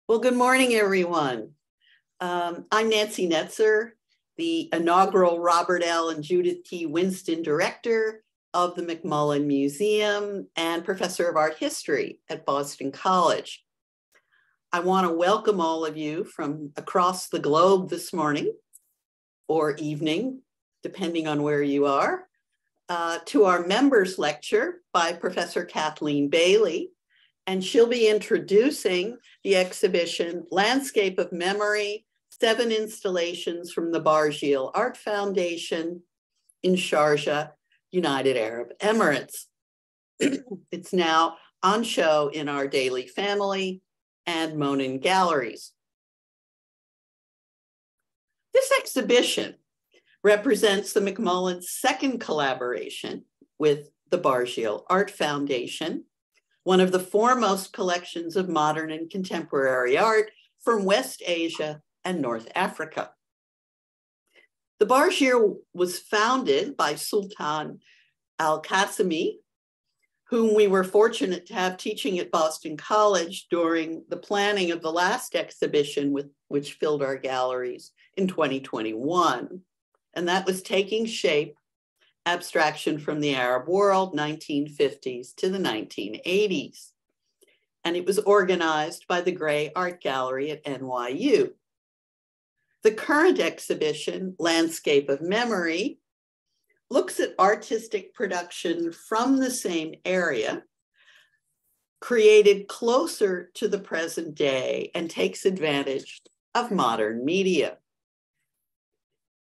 Well, good morning, everyone. I'm Nancy Netzer, the inaugural Robert L. and Judith T. Winston Director of the McMullen Museum and Professor of Art History at Boston College. I want to welcome all of you from across the globe this morning or evening, depending on where you are, to our members lecture by Professor Kathleen Bailey. And she'll be introducing the exhibition, Landscape of Memory, 7 installations from the Barjeel Art Foundation in Sharjah, United Arab Emirates. It's now on show in our Daily Family and McMullen galleries. This exhibition represents the McMullen's second collaboration with the Barjeel Art Foundation, one of the foremost collections of modern and contemporary art from West Asia and North Africa. The Barjeel was founded by Sultan Al-Qasimi, whom we were fortunate to have teaching at Boston College during the planning of the last exhibition which filled our galleries in 2021. And that was Taking Shape, Abstraction from the Arab World, 1950s to the 1980s. And it was organized by the Gray Art Gallery at NYU. The current exhibition, Landscape of Memory, looks at artistic production from the same area, created closer to the present day, and takes advantage of modern media.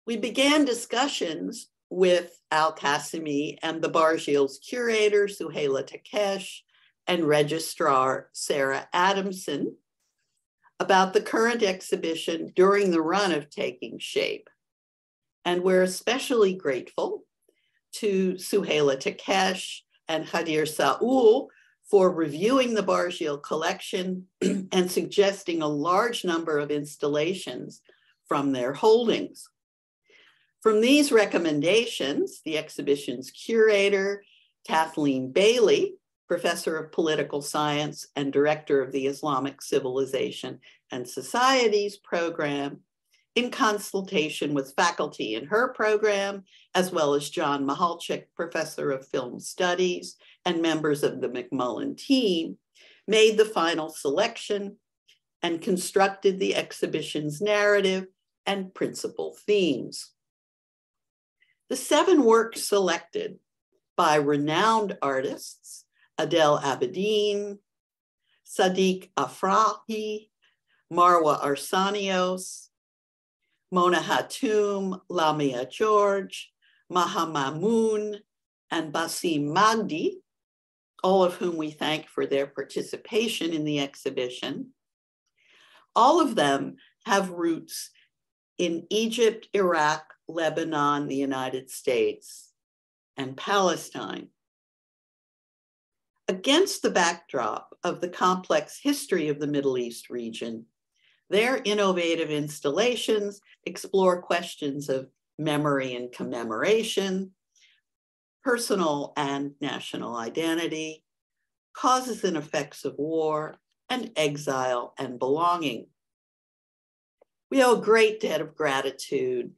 We began discussions with Al-Qasimi and the Barjeel's curator, Suhaila Takesh, and registrar, Sarah Adamson, about the current exhibition during the run of Taking Shape. And we're especially grateful to Suhaila Takesh and Khadir Saul for reviewing the Barjeel collection and suggesting a large number of installations from their holdings. From these recommendations, the exhibition's curator, Kathleen Bailey, Professor of Political Science and Director of the Islamic Civilization and Societies program, in consultation with faculty in her program, as well as John Mahalchik, Professor of Film Studies, and members of the McMullen team, made the final selection and constructed the exhibition's narrative and principal themes. The 7 works selected by renowned artists, Adel Abedin, Sadiq Afrahi, Marwa Arsanios, Mona Hatoum, Lamia George, Maha Mamoun, and Basim Magdi, all of whom we thank for their participation in the exhibition. All of them have roots in Egypt, Iraq, Lebanon, the United States, and Palestine. Against the backdrop of the complex history of the Middle East region, their innovative installations explore questions of memory and commemoration, personal and national identity, causes and effects of war, and exile and belonging. We owe a great debt of gratitude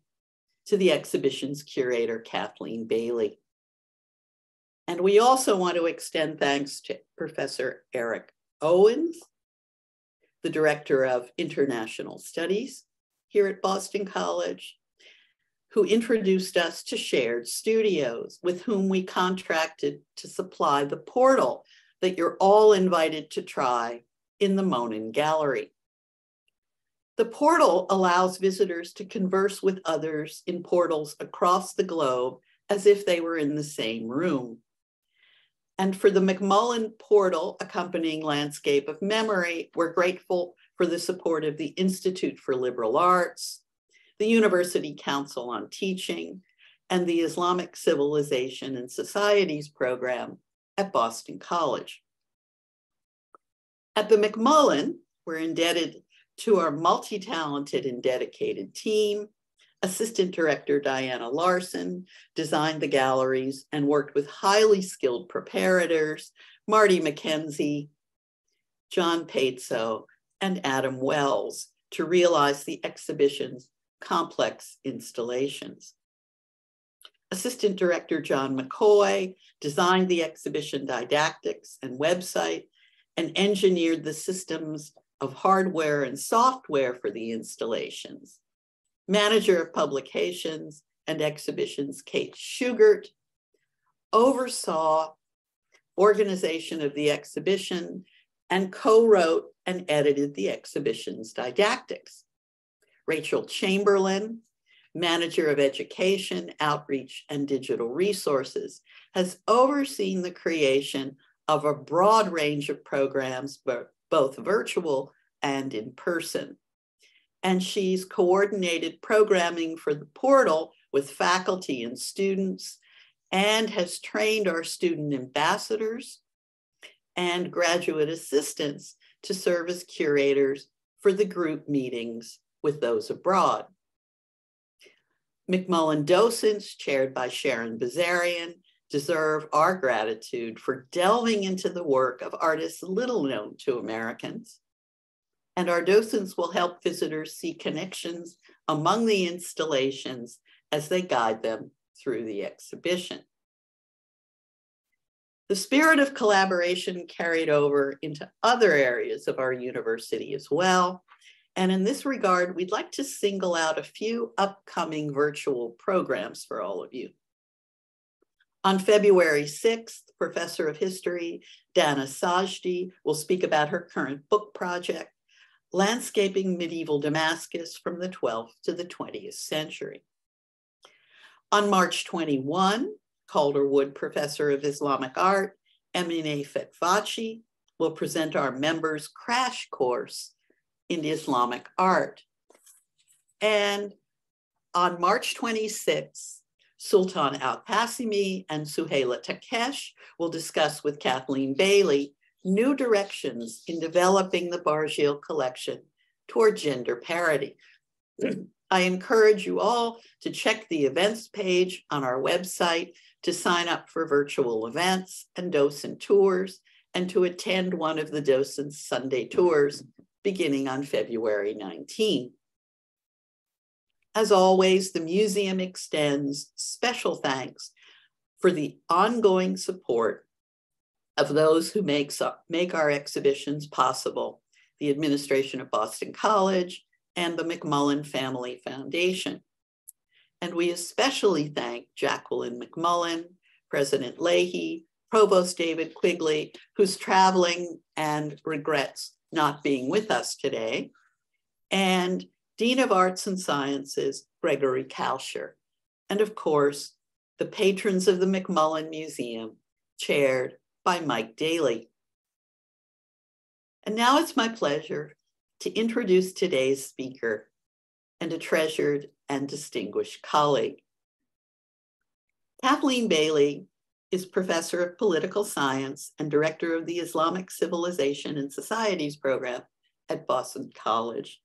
to the exhibition's curator, Kathleen Bailey. And we also want to extend thanks to Professor Eric Owens, the Director of International Studies here at Boston College, who introduced us to Shared Studios, with whom we contracted to supply the portal that you're all invited to try in the McMullen Gallery. The portal allows visitors to converse with others in portals across the globe as if they were in the same room. And for the McMullen portal accompanying Landscape of Memory, we're grateful for the support of the Institute for Liberal Arts, the University Council on Teaching, and the Islamic Civilization and Societies program at Boston College. At the McMullen, we're indebted to our multi-talented and dedicated team. Assistant Director Diana Larson designed the galleries and worked with highly skilled preparators, Marty McKenzie, John Paetzo, and Adam Wells to realize the exhibition's complex installations. Assistant Director John McCoy designed the exhibition didactics and website and engineered the systems of hardware and software for the installations. Manager of publications and exhibitions, Kate Schugert, oversaw organization of the exhibition and co-wrote and edited the exhibition's didactics. Rachel Chamberlain, Manager of Education, Outreach, and Digital Resources, has overseen the creation of a broad range of programs, both virtual and in person. And she's coordinated programming for the portal with faculty and students, and has trained our student ambassadors and graduate assistants to serve as curators for the group meetings with those abroad. McMullen docents, chaired by Sharon Bazarian, deserve our gratitude for delving into the work of artists little known to Americans. And our docents will help visitors see connections among the installations as they guide them through the exhibition. The spirit of collaboration carried over into other areas of our university as well. And in this regard, we'd like to single out a few upcoming virtual programs for all of you. On February 6th, Professor of History Dana Sajdi will speak about her current book project, Landscaping Medieval Damascus from the 12th to the 20th Century. On March 21, Calderwood Professor of Islamic Art, Emine Fetvachi, will present our members' crash course in Islamic art. And on March 26, Sultan Al-Qasimi and Suhaila Takesh will discuss with Kathleen Bailey new directions in developing the Barjeel collection toward gender parity. I encourage you all to check the events page on our website to sign up for virtual events and docent tours, and to attend one of the docents' Sunday tours beginning on February 19. As always, the museum extends special thanks for the ongoing support of those who make our exhibitions possible, the administration of Boston College and the McMullen Family Foundation. And we especially thank Jacqueline McMullen, President Leahy, Provost David Quigley, who's traveling and regrets not being with us today, and Dean of Arts and Sciences, Gregory Kalsher, and of course, the patrons of the McMullen Museum, chaired by Mike Daly. And now it's my pleasure to introduce today's speaker and a treasured and distinguished colleague. Kathleen Bailey is Professor of Political Science and Director of the Islamic Civilization and Societies program at Boston College.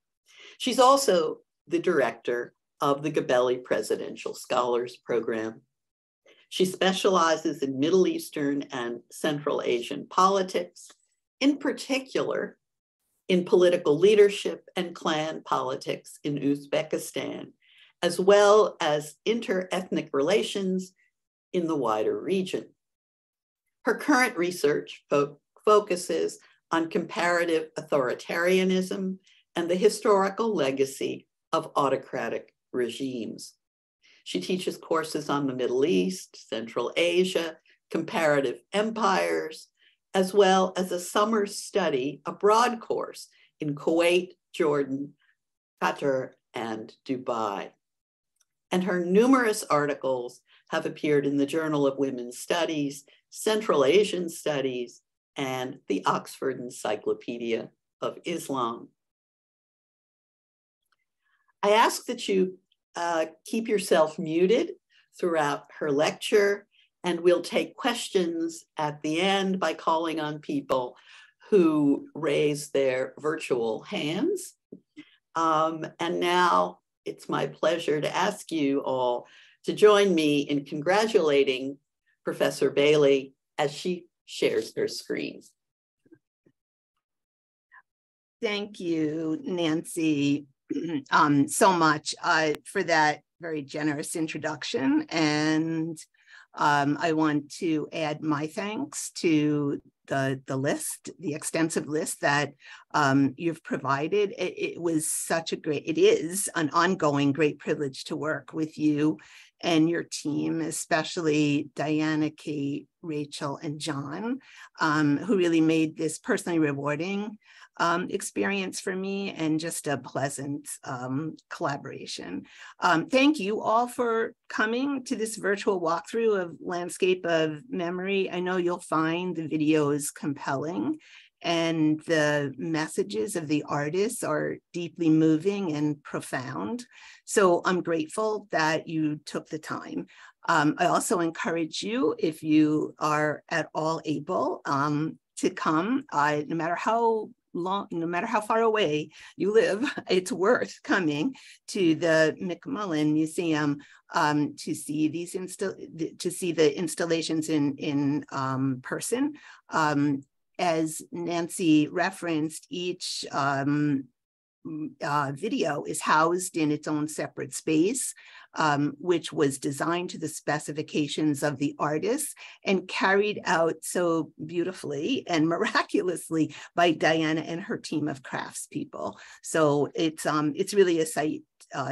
She's also the director of the Gabelli Presidential Scholars Program. She specializes in Middle Eastern and Central Asian politics, in particular in political leadership and clan politics in Uzbekistan, as well as inter-ethnic relations in the wider region. Her current research focuses on comparative authoritarianism and the historical legacy of autocratic regimes. She teaches courses on the Middle East, Central Asia, comparative empires, as well as a summer study abroad course in Kuwait, Jordan, Qatar, and Dubai. And her numerous articles have appeared in the Journal of Women's Studies, Central Asian Studies, and the Oxford Encyclopedia of Islam. I ask that you keep yourself muted throughout her lecture, and we'll take questions at the end by calling on people who raise their virtual hands. And now it's my pleasure to ask you all to join me in congratulating Professor Bailey as she shares her screen. Thank you, Nancy, so much for that very generous introduction. And I want to add my thanks to the list, the extensive list that you've provided. It was such a great, it is an ongoing great privilege to work with you and your team, especially Diana, Kate, Rachel, and John, who really made this personally rewarding experience for me and just a pleasant collaboration. Thank you all for coming to this virtual walkthrough of Landscape of Memory. I know you'll find the videos compelling and the messages of the artists are deeply moving and profound. So I'm grateful that you took the time. I also encourage you, if you are at all able, to come, no matter how far away you live, it's worth coming to the McMullen Museum to see the installations in person. As Nancy referenced, each video is housed in its own separate space, which was designed to the specifications of the artists and carried out so beautifully and miraculously by Diana and her team of craftspeople. So it's really a sight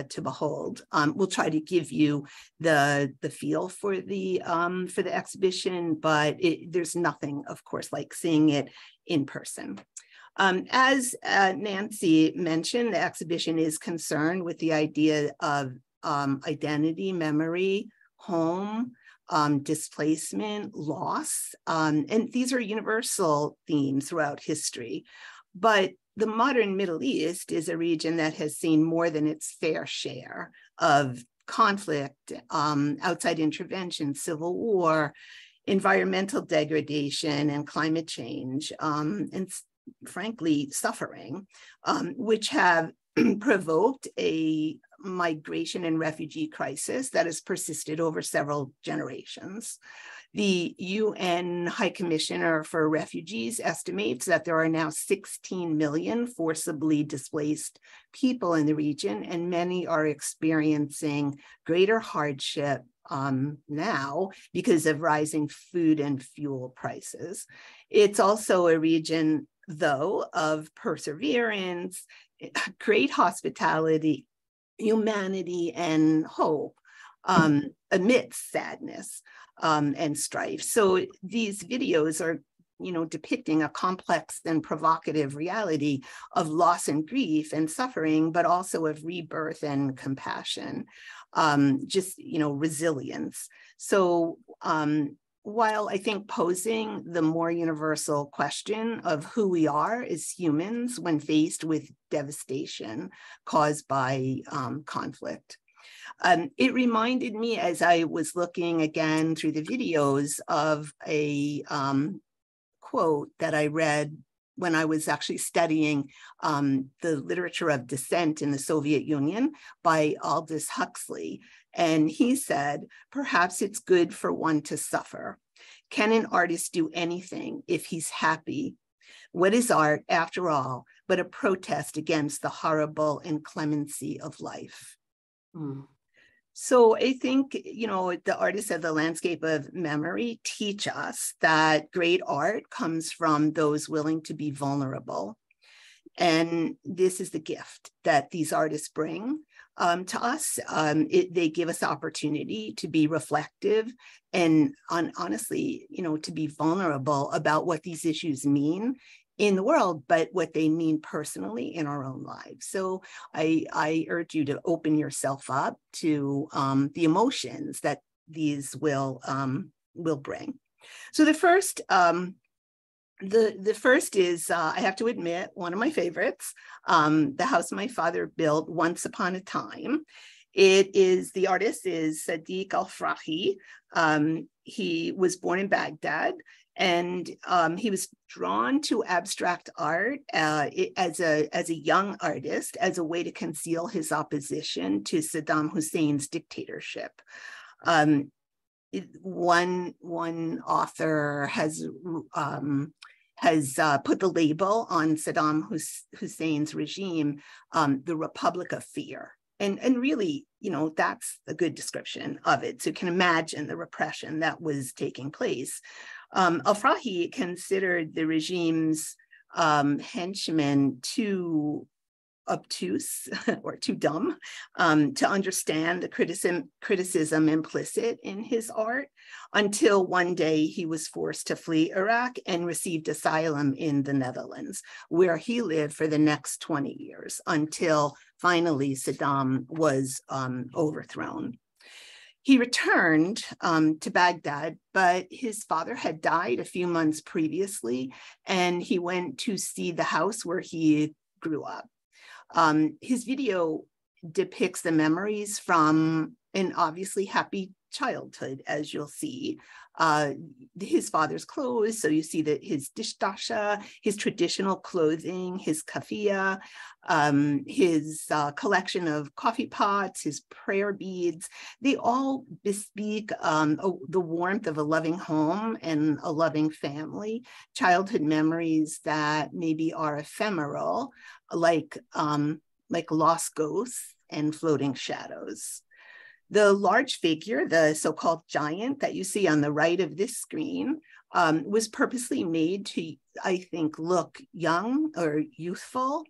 to behold. We'll try to give you the feel for the exhibition, but there's nothing, of course, like seeing it in person. As Nancy mentioned, the exhibition is concerned with the idea of identity, memory, home, displacement, loss, and these are universal themes throughout history. But the modern Middle East is a region that has seen more than its fair share of conflict, outside intervention, civil war, environmental degradation, and climate change, and frankly, suffering, which have provoked a migration and refugee crisis that has persisted over several generations. The UN High Commissioner for Refugees estimates that there are now 16 million forcibly displaced people in the region, and many are experiencing greater hardship now because of rising food and fuel prices. It's also a region, though, of perseverance, great hospitality, humanity, and hope amidst sadness and strife. So these videos are, depicting a complex and provocative reality of loss and grief and suffering, but also of rebirth and compassion, resilience. So while I think posing the more universal question of who we are as humans when faced with devastation caused by conflict. It reminded me, as I was looking again through the videos, of a quote that I read when I was actually studying the literature of dissent in the Soviet Union by Aldous Huxley. And he said, "Perhaps it's good for one to suffer. Can an artist do anything if he's happy? What is art, after all, but a protest against the horrible inclemency of life?" So I think, the artists of the landscape of memory teach us that great art comes from those willing to be vulnerable. And this is the gift that these artists bring to us. They give us opportunity to be reflective and honestly, to be vulnerable about what these issues mean in the world, but what they mean personally in our own lives. So I urge you to open yourself up to the emotions that these will bring. So the first is, I have to admit, one of my favorites, The House My Father Built Once Upon a Time. The artist is Sadiq Al-Frahi. He was born in Baghdad, and he was drawn to abstract art as a young artist, as a way to conceal his opposition to Saddam Hussein's dictatorship. One author has has put the label on Saddam Hussein's regime, the Republic of Fear. And really, that's a good description of it. So you can imagine the repression that was taking place. Al-Farahi considered the regime's henchmen too obtuse or too dumb to understand the criticism implicit in his art, until one day he was forced to flee Iraq and received asylum in the Netherlands, where he lived for the next 20 years until finally Saddam was overthrown. He returned to Baghdad, but his father had died a few months previously, and he went to see the house where he grew up. His video depicts the memories from an obviously happy childhood, as you'll see. His father's clothes, so you see that his dishdasha, his traditional clothing, his kafia, his collection of coffee pots, his prayer beads, they all bespeak the warmth of a loving home and a loving family, childhood memories that maybe are ephemeral, like lost ghosts and floating shadows. The large figure, the so-called giant that you see on the right of this screen, was purposely made to, I think, look young or youthful.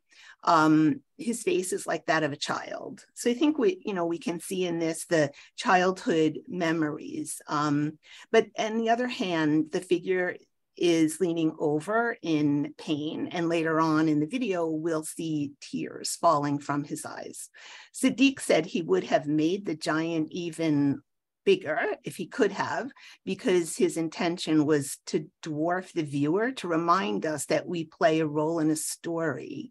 His face is like that of a child. So I think we can see in this the childhood memories. But on the other hand, the figure is leaning over in pain, and later on in the video we'll see tears falling from his eyes. Sadiq said he would have made the giant even bigger if he could have, because his intention was to dwarf the viewer, to remind us that we play a role in a story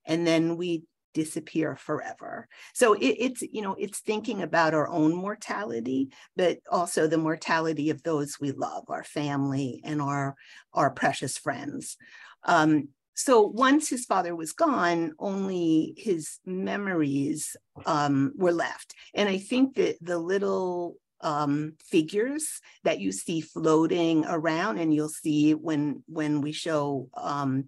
and then we disappear forever. So it's thinking about our own mortality, but also the mortality of those we love, our family and our precious friends. So once his father was gone, only his memories were left. And I think that the little figures that you see floating around, and you'll see when we show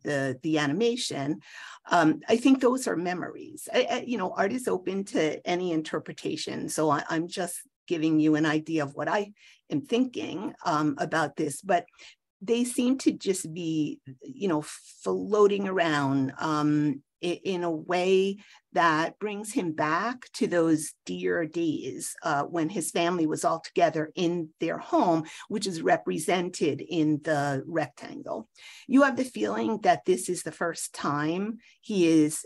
the animation, I think those are memories. Art is open to any interpretation, so I'm just giving you an idea of what I am thinking about this, but they seem to just be, floating around in a way that brings him back to those dear days when his family was all together in their home, which is represented in the rectangle. You have the feeling that this is the first time he is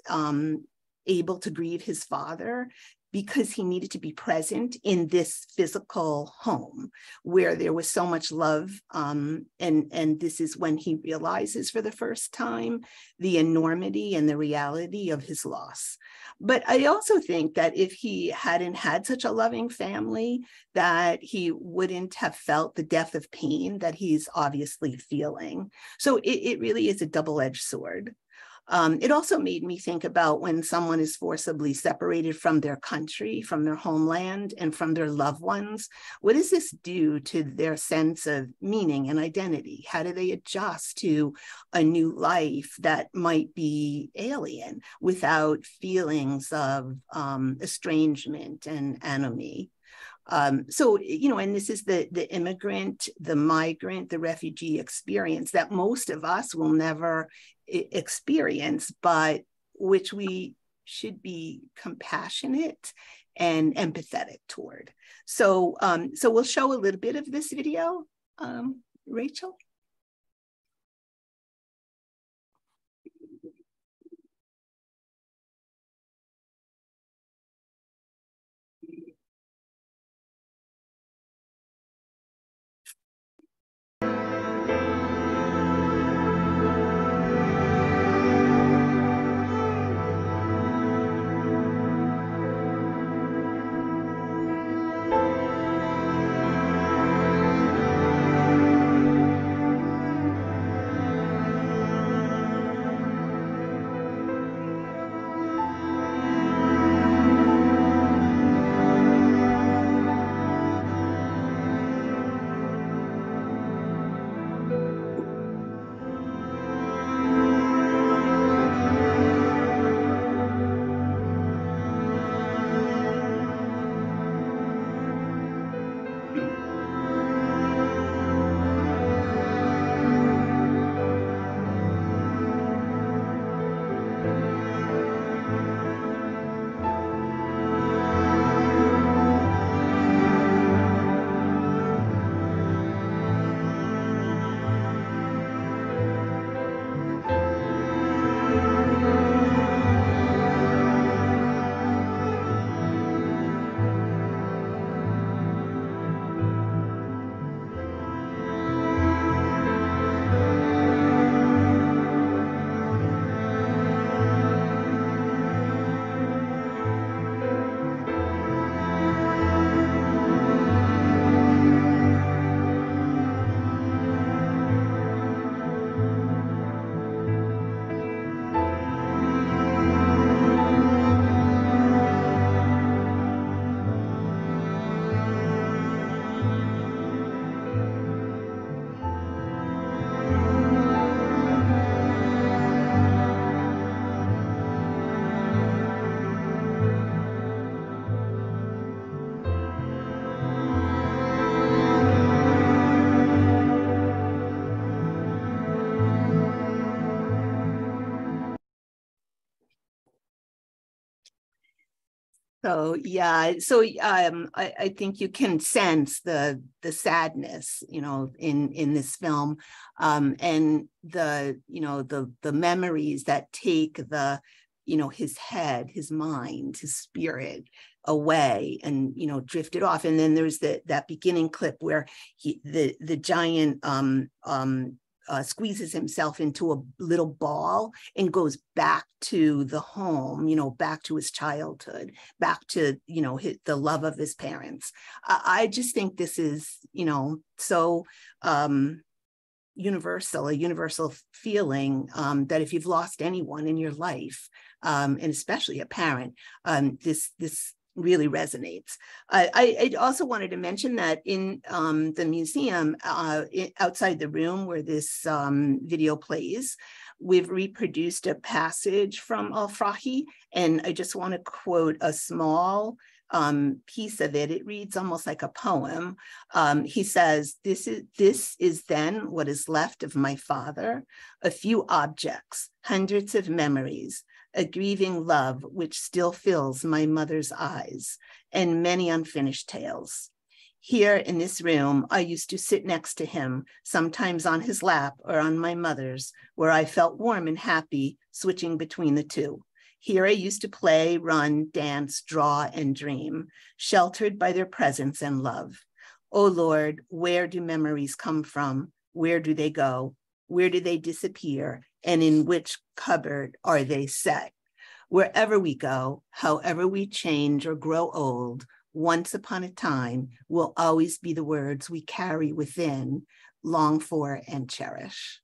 able to grieve his father, because he needed to be present in this physical home where there was so much love. And this is when he realizes for the first time the enormity and the reality of his loss. But I also think that if he hadn't had such a loving family, that he wouldn't have felt the depth of pain that he's obviously feeling. So it really is a double-edged sword. It also made me think about when someone is forcibly separated from their country, from their homeland, and from their loved ones. What does this do to their sense of meaning and identity? How do they adjust to a new life that might be alien without feelings of estrangement and enemy? And this is the immigrant, the migrant, the refugee experience that most of us will never experience, but which we should be compassionate and empathetic toward. So we'll show a little bit of this video, Rachel. So yeah, so I think you can sense the sadness, in this film, and the memories that take his head, his mind, his spirit away, and drifted off. And then there's that beginning clip where the giant squeezes himself into a little ball and goes back to the home, back to his childhood, back to, the love of his parents. I just think this is, so a universal feeling, that if you've lost anyone in your life, and especially a parent, this really resonates. I also wanted to mention that in the museum, outside the room where this video plays, we've reproduced a passage from Al-Farahi, and I just want to quote a small piece of it. It reads almost like a poem. He says, this is then what is left of my father, a few objects, hundreds of memories, a grieving love which still fills my mother's eyes, and many unfinished tales. Here in this room, I used to sit next to him, sometimes on his lap or on my mother's, where I felt warm and happy, switching between the two. Here I used to play, run, dance, draw, and dream, sheltered by their presence and love. Oh Lord, where do memories come from? Where do they go? Where do they disappear? And in which cupboard are they set? Wherever we go, however we change or grow old, once upon a time will always be the words we carry within, long for and cherish.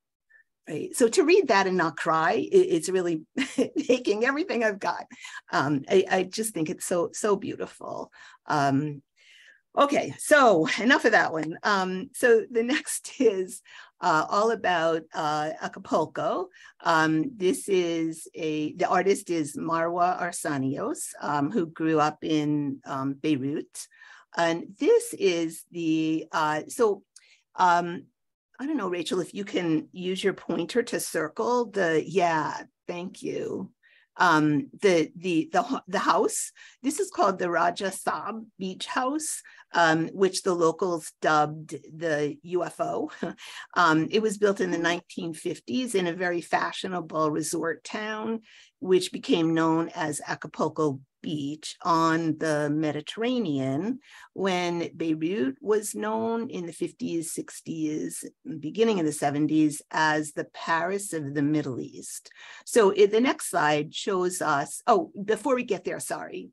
Right. So to read that and not cry, it's really taking everything I've got. I just think it's so beautiful. Okay, so enough of that one. So the next is all about Acapulco. The artist is Marwa Arsanios, who grew up in Beirut. And this is I don't know, Rachel, if you can use your pointer to circle thank you. The house, this is called the Rajah Saab Beach House, which the locals dubbed the UFO. It was built in the 1950s in a very fashionable resort town, which became known as Acapulco Beach on the Mediterranean, when Beirut was known in the 50s, 60s, beginning of the 70s as the Paris of the Middle East. So the next slide shows us, before we get there, sorry.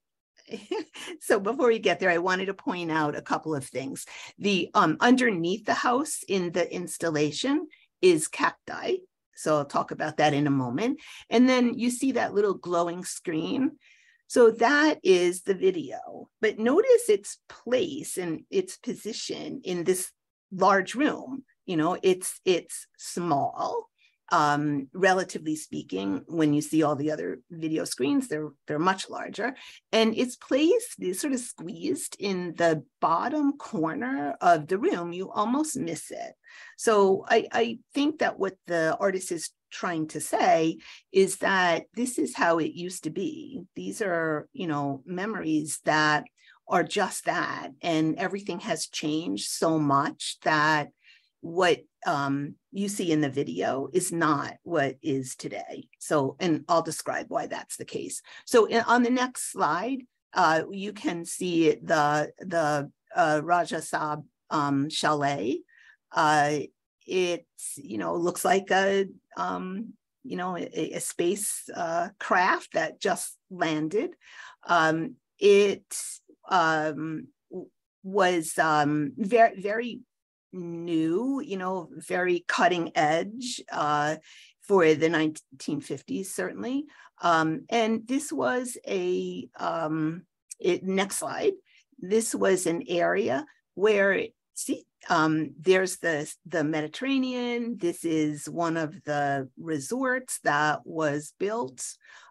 So before we get there, I wanted to point out a couple of things. The underneath the house in the installation is cacti. So I'll talk about that in a moment. And then you see that little glowing screen. So that is the video, but notice its place and its position in this large room. It's small, relatively speaking. When you see all the other video screens, they're much larger, and its place is sort of squeezed in the bottom corner of the room. You almost miss it. So I think that what the artist is trying to say is that this is how it used to be. These are, memories that are just that, and everything has changed so much that what you see in the video is not what is today. So, and I'll describe why that's the case. So on the next slide, you can see the Rajah Saab chalet. It's, looks like a space craft that just landed. It was very, very new, very cutting edge for the 1950s, certainly. And this was next slide. This was an area where, there's the Mediterranean. This is one of the resorts that was built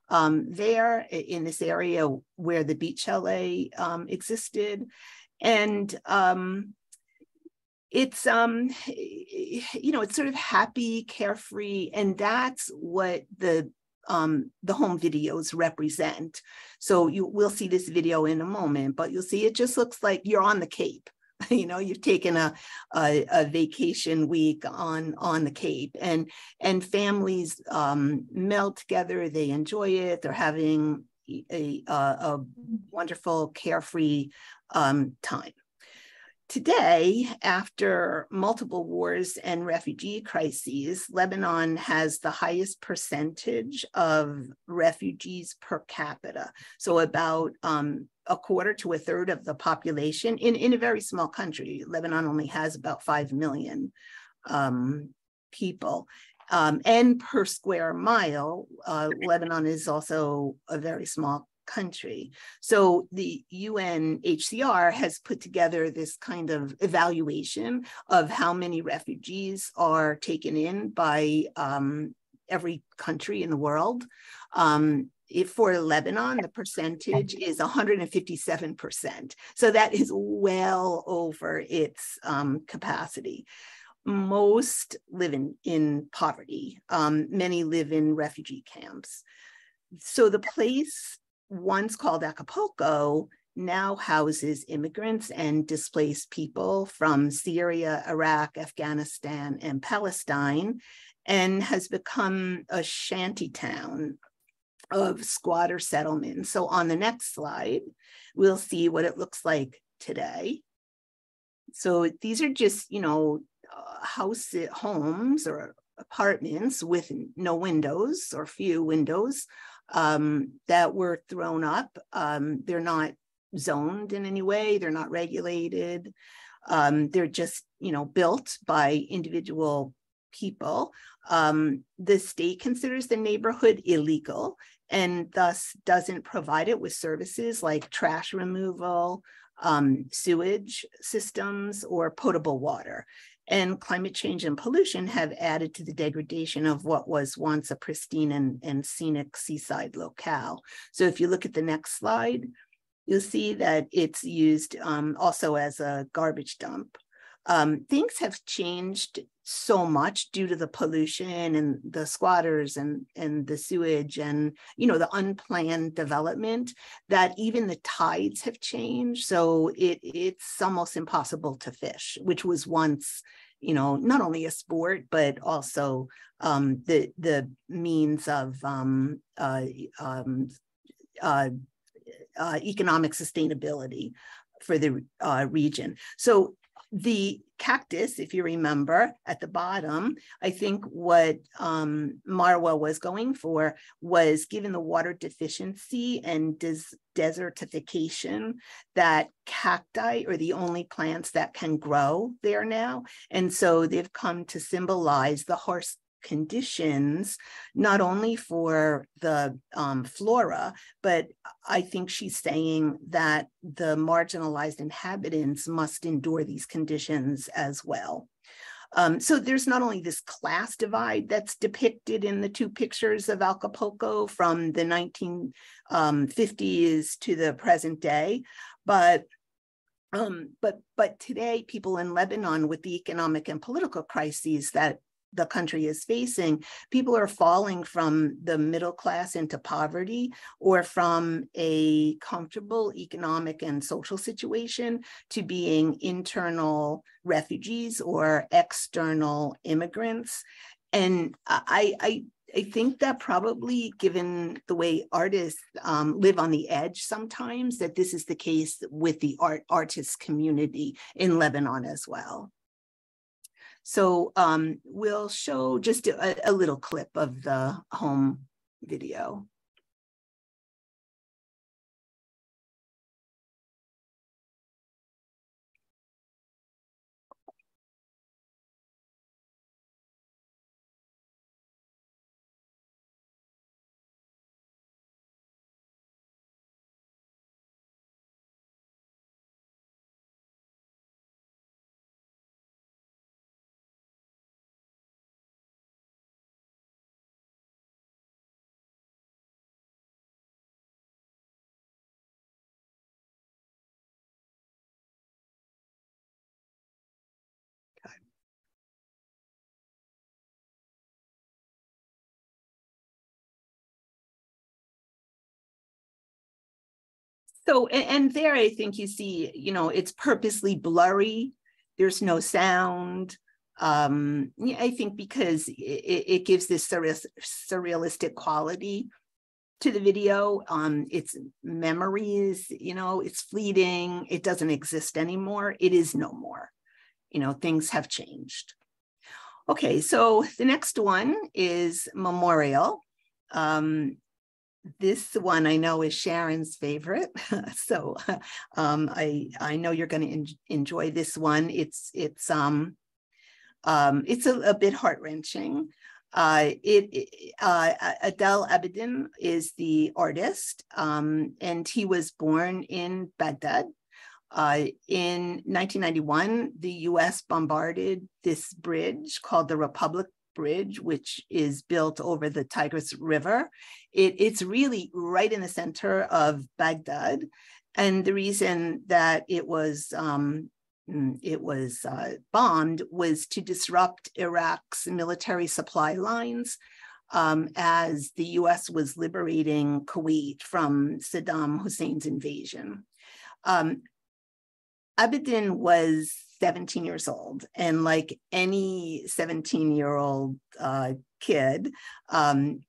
there in this area where the beach chalet existed. And it's it's sort of happy, carefree, and that's what the the home videos represent. So we'll see this video in a moment, but you'll see it just looks like you're on the Cape. You know, you've taken a vacation week on the Cape, and families meld together. They enjoy it. They're having a wonderful, carefree time. Today, after multiple wars and refugee crises, Lebanon has the highest percentage of refugees per capita. So about a quarter to a third of the population in a very small country. Lebanon only has about 5 million people. And per square mile, Lebanon is also a very small country. So the UNHCR has put together this kind of evaluation of how many refugees are taken in by every country in the world. For Lebanon, the percentage is 157%. So that is well over its capacity. Most live in poverty. Many live in refugee camps. So the place, once called Acapulco, now houses immigrants and displaced people from Syria, Iraq, Afghanistan, and Palestine, and has become a shanty town of squatter settlements. So on the next slide, we'll see what it looks like today. So these are just, you know, homes or apartments with no windows or few windows that were thrown up. They're not zoned in any way. They're not regulated. They're just, you know, built by individual people. The state considers the neighborhood illegal and thus doesn't provide it with services like trash removal, sewage systems, or potable water. And climate change and pollution have added to the degradation of what was once a pristine and scenic seaside locale. So if you look at the next slide, you'll see that it's used also as a garbage dump. Things have changed so much due to the pollution and the squatters and the sewage and, you know, the unplanned development, that even the tides have changed. So it's almost impossible to fish, which was once, you know, not only a sport, but also the means of economic sustainability for the region. So the cactus, if you remember at the bottom, I think what Marwa was going for was, given the water deficiency and desertification, that cacti are the only plants that can grow there now. And so they've come to symbolize the harsh conditions, not only for the flora, but I think she's saying that the marginalized inhabitants must endure these conditions as well. So there's not only this class divide that's depicted in the two pictures of Acapulco from the 1950s to the present day, but today people in Lebanon, with the economic and political crises that the country is facing, people are falling from the middle class into poverty, or from a comfortable economic and social situation to being internal refugees or external immigrants. And I think that probably, given the way artists live on the edge sometimes, that this is the case with the artist community in Lebanon as well. So we'll show just a little clip of the home video. So, and there I think you see, you know, it's purposely blurry. There's no sound. Yeah, I think because it gives this surrealistic quality to the video. Its memories, you know, it's fleeting. It doesn't exist anymore. It is no more. You know, things have changed. Okay, so the next one is Memorial. This one I know is Sharon's favorite, so I know you're going to enjoy this one. It's a bit heart-wrenching. Adel Abedin is the artist, and he was born in Baghdad. In 1991, the US bombarded this bridge called the Republic Bridge, which is built over the Tigris River. It's really right in the center of Baghdad. And the reason that it was bombed was to disrupt Iraq's military supply lines as the US was liberating Kuwait from Saddam Hussein's invasion. Abedin was 17 years old, and like any 17-year-old kid,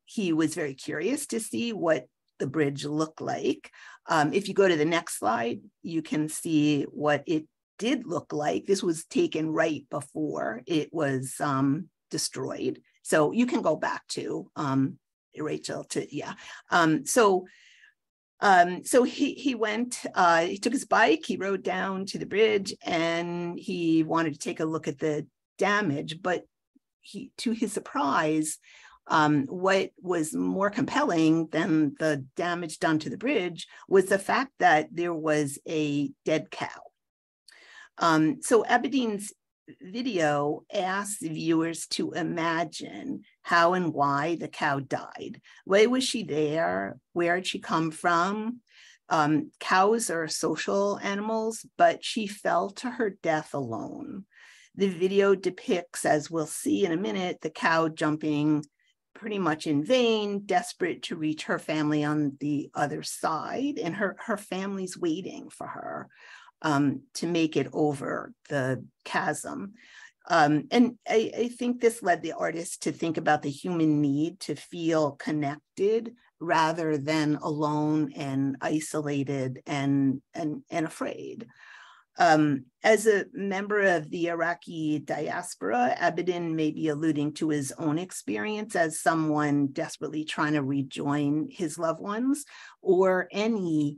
he was very curious to see what the bridge looked like. If you go to the next slide, you can see what it did look like. This was taken right before it was destroyed. So you can go back to Rachel to, yeah. So he went, he took his bike, he rode down to the bridge, and he wanted to take a look at the damage. But to his surprise, what was more compelling than the damage done to the bridge was the fact that there was a dead cow. So Abedin's video asks viewers to imagine how and why the cow died. Why was she there? Where did she come from? Cows are social animals, but she fell to her death alone. The video depicts, as we'll see in a minute, the cow jumping pretty much in vain, desperate to reach her family on the other side, and her family's waiting for her to make it over the chasm. And I think this led the artist to think about the human need to feel connected rather than alone and isolated and afraid. As a member of the Iraqi diaspora, Abedin may be alluding to his own experience as someone desperately trying to rejoin his loved ones, or any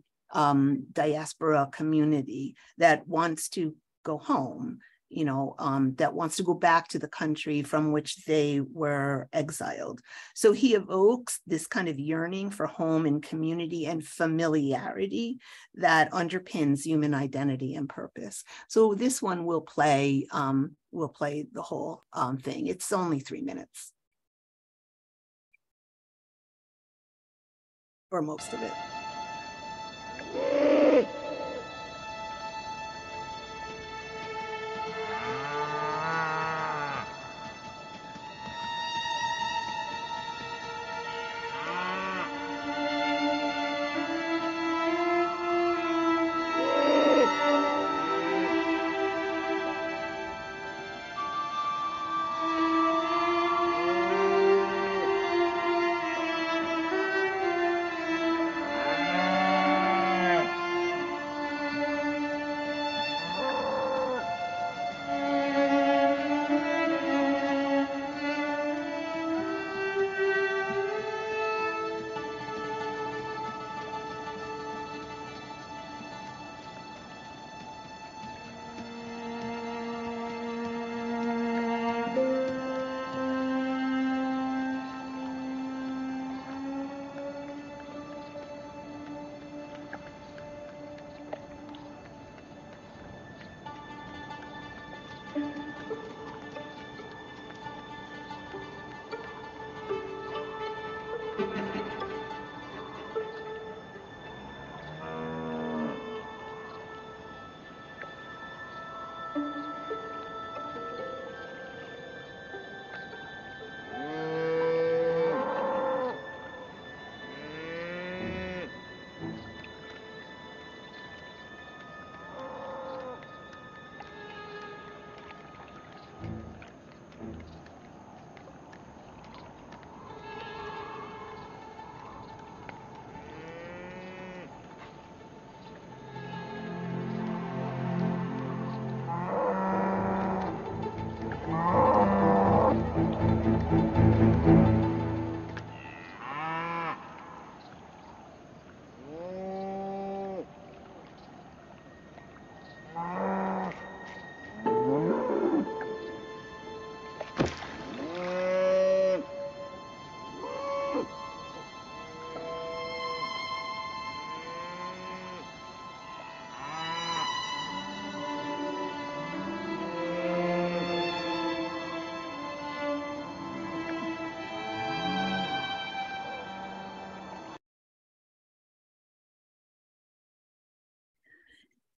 diaspora community that wants to go home, you know, that wants to go back to the country from which they were exiled. So he evokes this kind of yearning for home and community and familiarity that underpins human identity and purpose. So this one will play the whole thing. It's only 3 minutes, or most of it.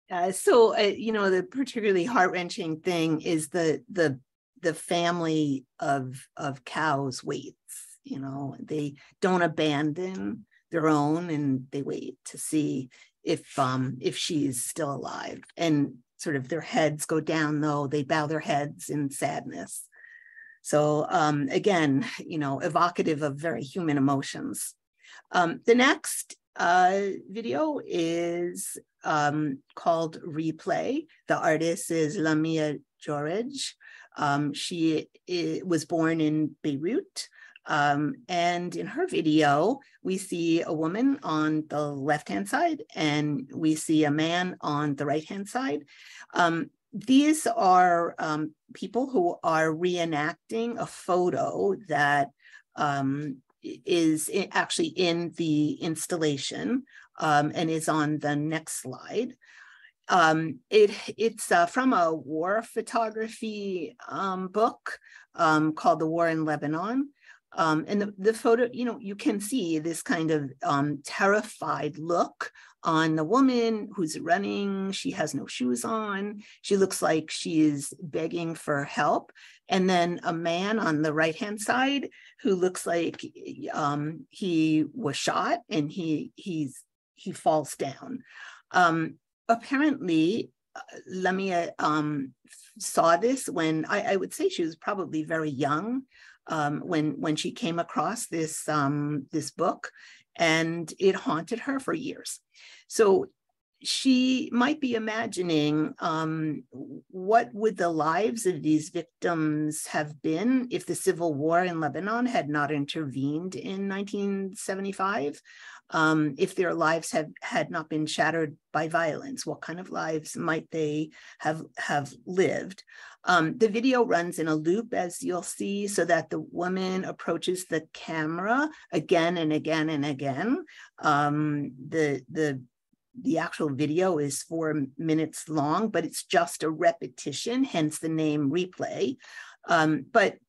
The particularly heart-wrenching thing is the family of cows waits. They don't abandon their own, and they wait to see if she's still alive. And sort of their heads go down, though they bow their heads in sadness. So again, evocative of very human emotions. The next video is called Replay. The artist is Lamia George. She was born in Beirut. And in her video, we see a woman on the left-hand side, and we see a man on the right-hand side. These are people who are reenacting a photo that is actually in the installation and is on the next slide. It's from a war photography book called The War in Lebanon. And the photo, you can see this kind of terrified look on the woman who's running. She has no shoes on. She looks like she is begging for help. And then a man on the right-hand side who looks like he was shot, and he falls down. Apparently, Lamia saw this when I would say she was probably very young when she came across this book, and it haunted her for years. So she might be imagining what would the lives of these victims have been if the civil war in Lebanon had not intervened in 1975, if their lives had not been shattered by violence. What kind of lives might they have lived? The video runs in a loop, as you'll see, so that the woman approaches the camera again and again and again. The actual video is 4 minutes long, but it's just a repetition, hence the name Replay. But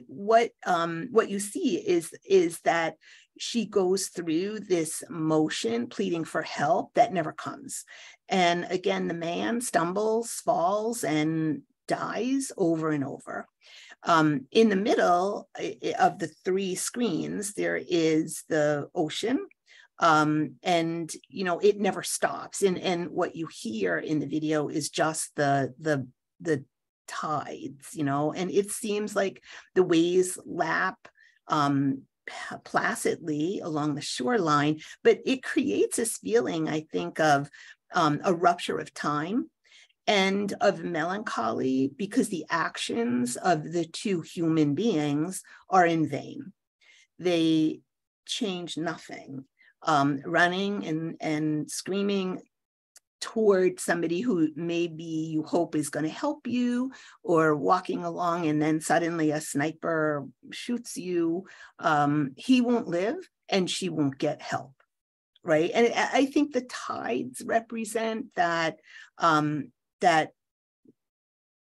what you see is that she goes through this motion pleading for help that never comes. And again, the man stumbles, falls, and dies over and over. In the middle of the 3 screens, there is the ocean. And it never stops. And what you hear in the video is just the tides, and it seems like the waves lap placidly along the shoreline, but it creates this feeling, I think, of a rupture of time and of melancholy, because the actions of the 2 human beings are in vain. They change nothing. Running and screaming toward somebody who maybe you hope is going to help you, or walking along and then suddenly a sniper shoots you. He won't live and she won't get help, right? And I think the tides represent that that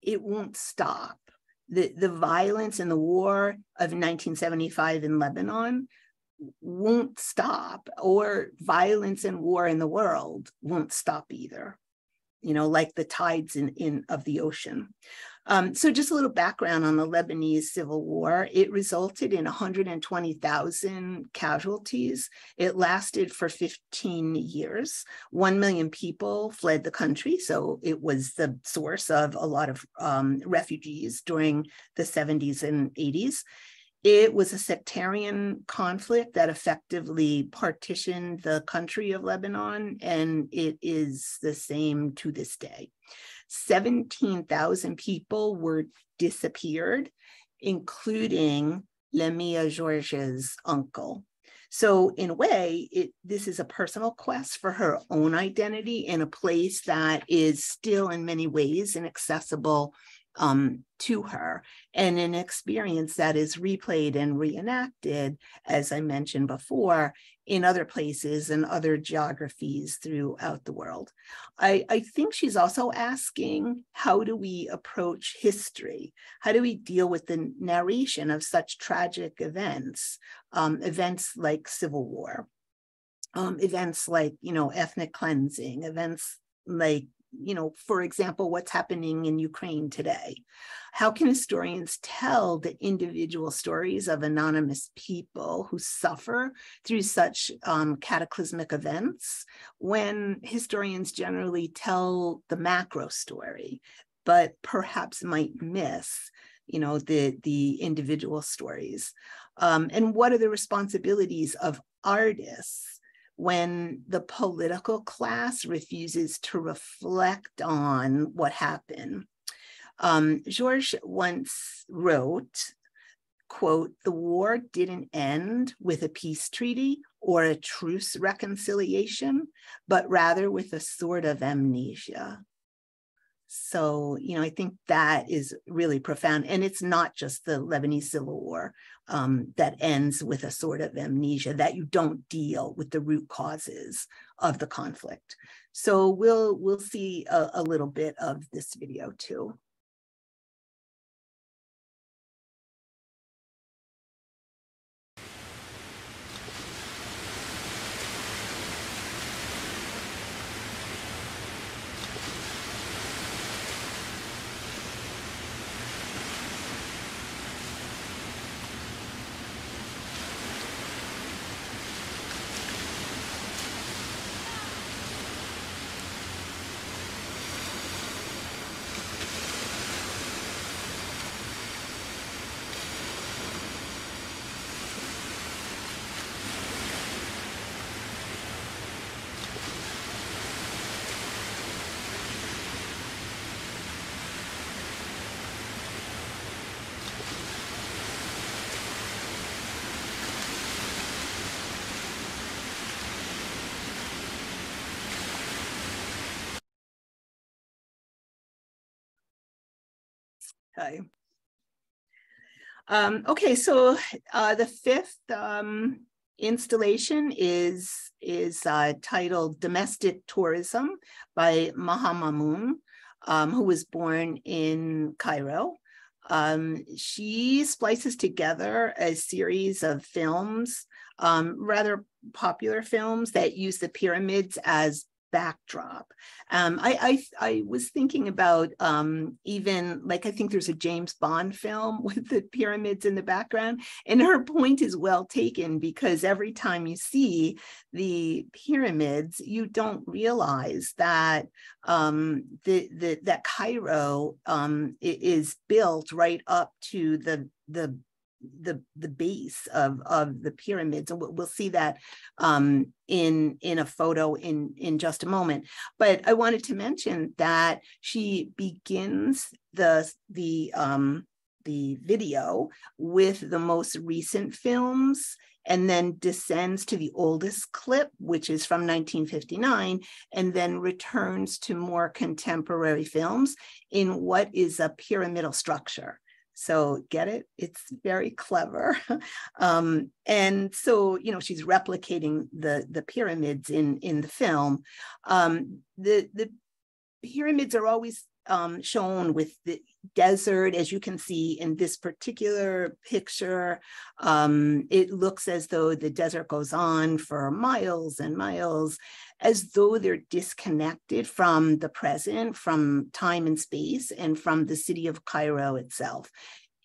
it won't stop. The violence and the war of 1975 in Lebanon won't stop, or violence and war in the world won't stop either, like the tides of the ocean. So just a little background on the Lebanese civil war. It resulted in 120,000 casualties. It lasted for 15 years. 1 million people fled the country. So it was the source of a lot of refugees during the 70s and 80s. It was a sectarian conflict that effectively partitioned the country of Lebanon, and it is the same to this day. 17,000 people were disappeared, including Lamia George's uncle. So in a way, this is a personal quest for her own identity in a place that is still in many ways inaccessible to her, and an experience that is replayed and reenacted, as I mentioned before, in other places and other geographies throughout the world. I think she's also asking, how do we approach history? How do we deal with the narration of such tragic events, events like civil war, events like, ethnic cleansing, events like, for example, what's happening in Ukraine today? How can historians tell the individual stories of anonymous people who suffer through such cataclysmic events when historians generally tell the macro story, but perhaps might miss, the individual stories? And what are the responsibilities of artists when the political class refuses to reflect on what happened? George once wrote, quote, "The war didn't end with a peace treaty or a truce reconciliation, but rather with a sort of amnesia." So, I think that is really profound. And it's not just the Lebanese Civil War that ends with a sort of amnesia, that you don't deal with the root causes of the conflict. So we'll see a little bit of this video too. Okay. Okay, so the fifth installation is titled "Domestic Tourism" by Maha Mamoun, who was born in Cairo. She splices together a series of films, rather popular films that use the pyramids as backdrop. I was thinking about even, like, I think there's a James Bond film with the pyramids in the background, and her point is well taken, because every time you see the pyramids, you don't realize that that Cairo is built right up to the base of the pyramids, and we'll see that in a photo in just a moment. But I wanted to mention that she begins the video with the most recent films, and then descends to the oldest clip, which is from 1959, and then returns to more contemporary films in what is a pyramidal structure. So get it? It's very clever. And so, she's replicating the pyramids in the film. The pyramids are always shown with the desert, as you can see in this particular picture. It looks as though the desert goes on for miles and miles, as though they're disconnected from the present, from time and space, and from the city of Cairo itself.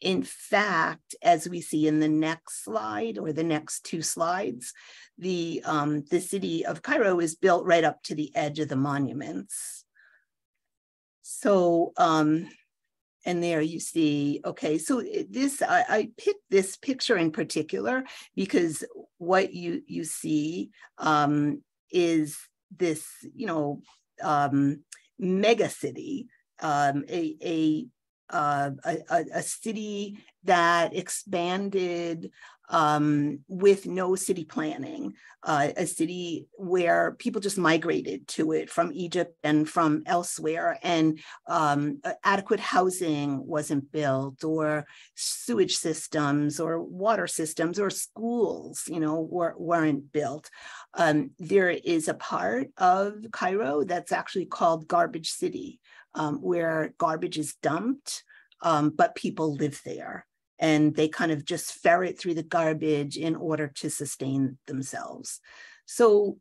In fact, as we see in the next slide, or the next two slides, the city of Cairo is built right up to the edge of the monuments. So, and there you see, okay, so this, I picked this picture in particular because what you see is this, mega city, a city that expanded with no city planning, a city where people just migrated to it from Egypt and from elsewhere, and adequate housing wasn't built, or sewage systems, or water systems, or schools, weren't built. There is a part of Cairo that's actually called Garbage City, where garbage is dumped, but people live there. And they kind of just ferret through the garbage in order to sustain themselves. So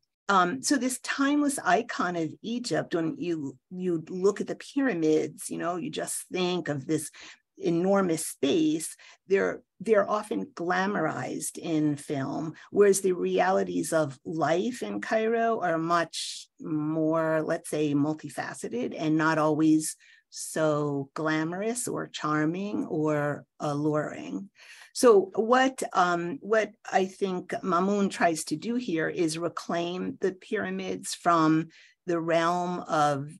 So this timeless icon of Egypt, when you look at the pyramids, you just think of this enormous space. They're often glamorized in film, whereas the realities of life in Cairo are much more, let's say, multifaceted and not always so glamorous or charming or alluring. So what I think Mamoun tries to do here is reclaim the pyramids from the realm of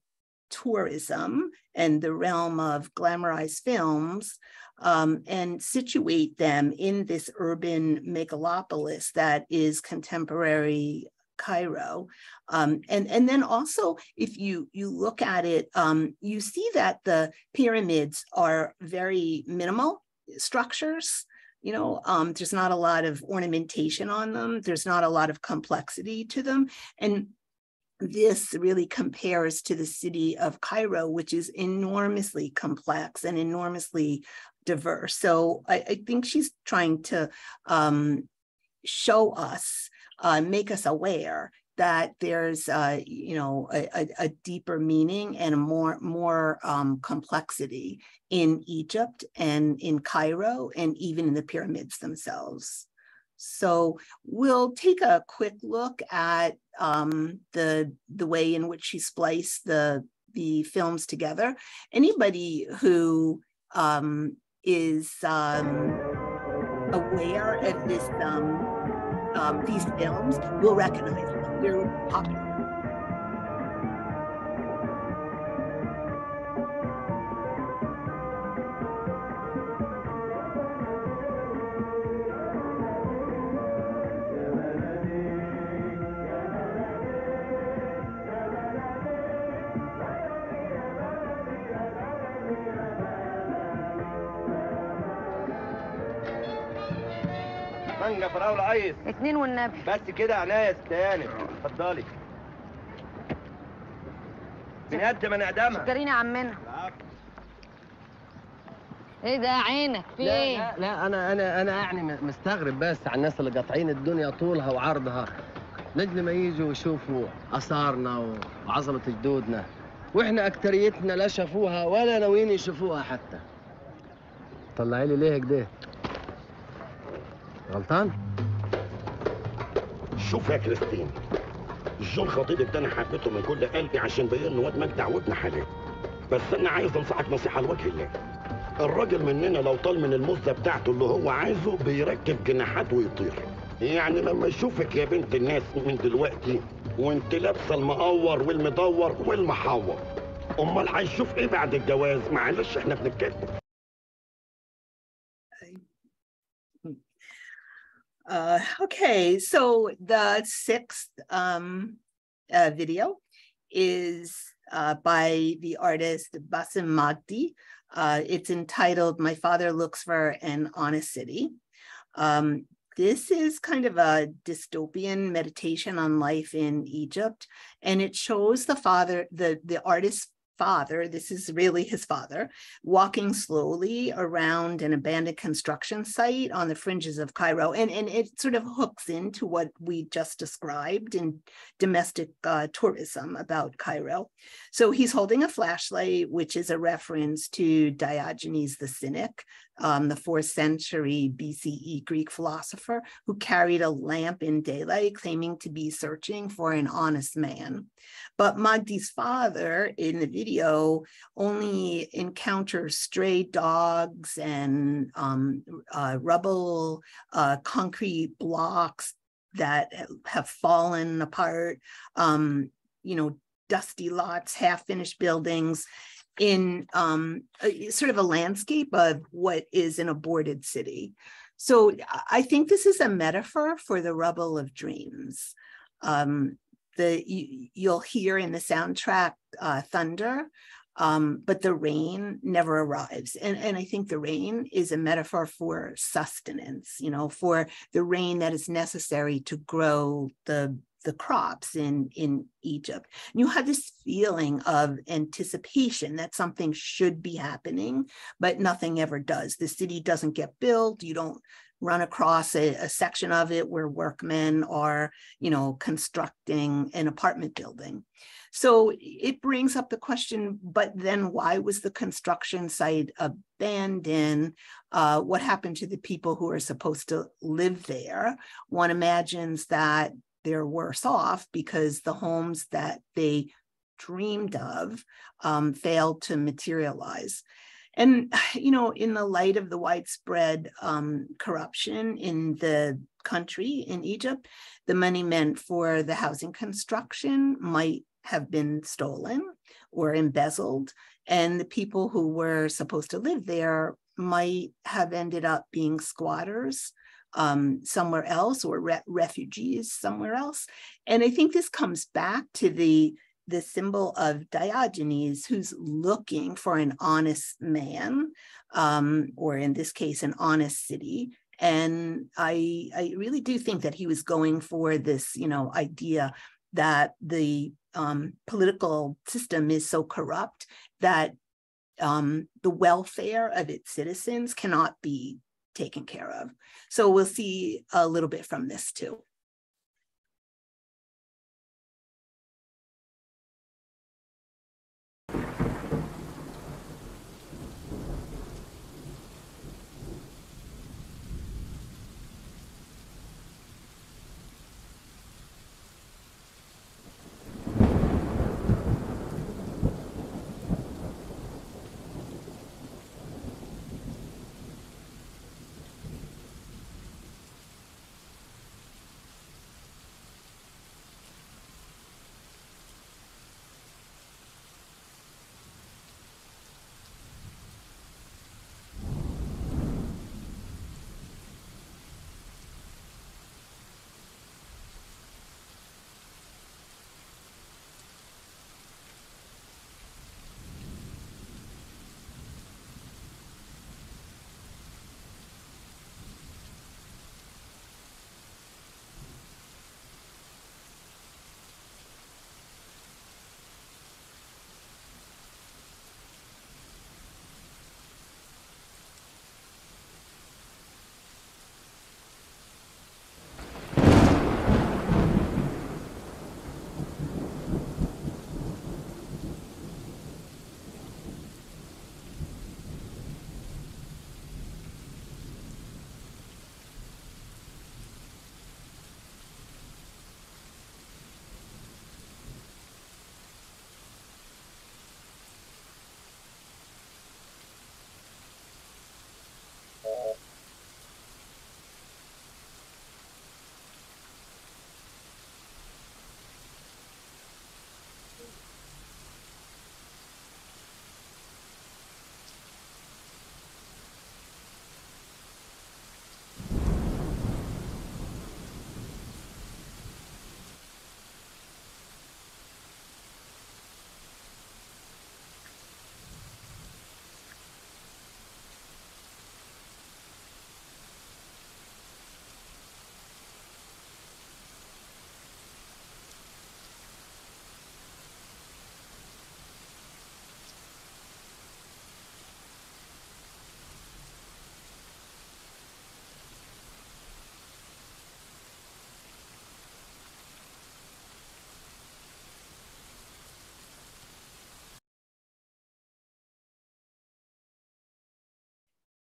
tourism and the realm of glamorized films, and situate them in this urban megalopolis that is contemporary Cairo. And then also, if you look at it, you see that the pyramids are very minimal structures. There's not a lot of ornamentation on them. There's not a lot of complexity to them. And this really compares to the city of Cairo, which is enormously complex and enormously diverse. So I think she's trying to show us, make us aware that there's a deeper meaning and a more complexity in Egypt and in Cairo and even in the pyramids themselves. So we'll take a quick look at the way in which she spliced the films together. Anybody who is aware of these films will recognize them. They're popular. مانجا فراولة عايز 2 والنبي بس كده عناية استاني اتفضلي بنقدم انا اقدمها شكرين يا عمنا. ايه ده عينك في ايه؟ لا انا يعني مستغرب بس على الناس اللي قاطعين الدنيا طولها وعرضها لاجل ما يجوا يشوفوا اثارنا وعظمه جدودنا، واحنا اكتريتنا لا شافوها ولا ناويين يشوفوها حتى. طلعي لي ليه كده؟ غلطان؟ شوف يا كريستين، جون خطيبك ده انا حبيته من كل قلبي عشان باين انه واد مجدع وابن حلال، بس انا عايز انصحك نصيحه لوجه الله. الراجل مننا لو طال من المزه بتاعته اللي هو عايزه بيركب جناحات ويطير. يعني لما يشوفك يا بنت الناس من دلوقتي وانت لابسه المقور والمدور والمحور، امال هيشوف ايه بعد الجواز؟ معلش احنا بنتكلم. Okay, so the sixth video is by the artist Bassem Magdi. It's entitled "My Father Looks for an Honest City." This is kind of a dystopian meditation on life in Egypt, and it shows the artist's father, this is really his father, walking slowly around an abandoned construction site on the fringes of Cairo. And it sort of hooks into what we just described in domestic tourism about Cairo. So he's holding a flashlight, which is a reference to Diogenes the Cynic, the 4th century BCE Greek philosopher who carried a lamp in daylight, claiming to be searching for an honest man. But Magdi's father in the video only encounters stray dogs and rubble, concrete blocks that have fallen apart, dusty lots, half-finished buildings, in sort of a landscape of what is an aborted city. So I think this is a metaphor for the rubble of dreams. You'll hear in the soundtrack thunder, but the rain never arrives. And I think the rain is a metaphor for sustenance, for the rain that is necessary to grow the crops in Egypt. And you have this feeling of anticipation that something should be happening, but nothing ever does. The city doesn't get built. You don't run across a section of it where workmen are, constructing an apartment building. So it brings up the question, but then why was the construction site abandoned? What happened to the people who are supposed to live there? One imagines that they're worse off because the homes that they dreamed of failed to materialize. And, in the light of the widespread corruption in the country, in Egypt, the money meant for the housing construction might have been stolen or embezzled, and the people who were supposed to live there might have ended up being squatters somewhere else, or refugees somewhere else. And I think this comes back to the symbol of Diogenes, who's looking for an honest man, or in this case, an honest city. And I really do think that he was going for this, idea that the political system is so corrupt that the welfare of its citizens cannot be taken care of. So we'll see a little bit from this too.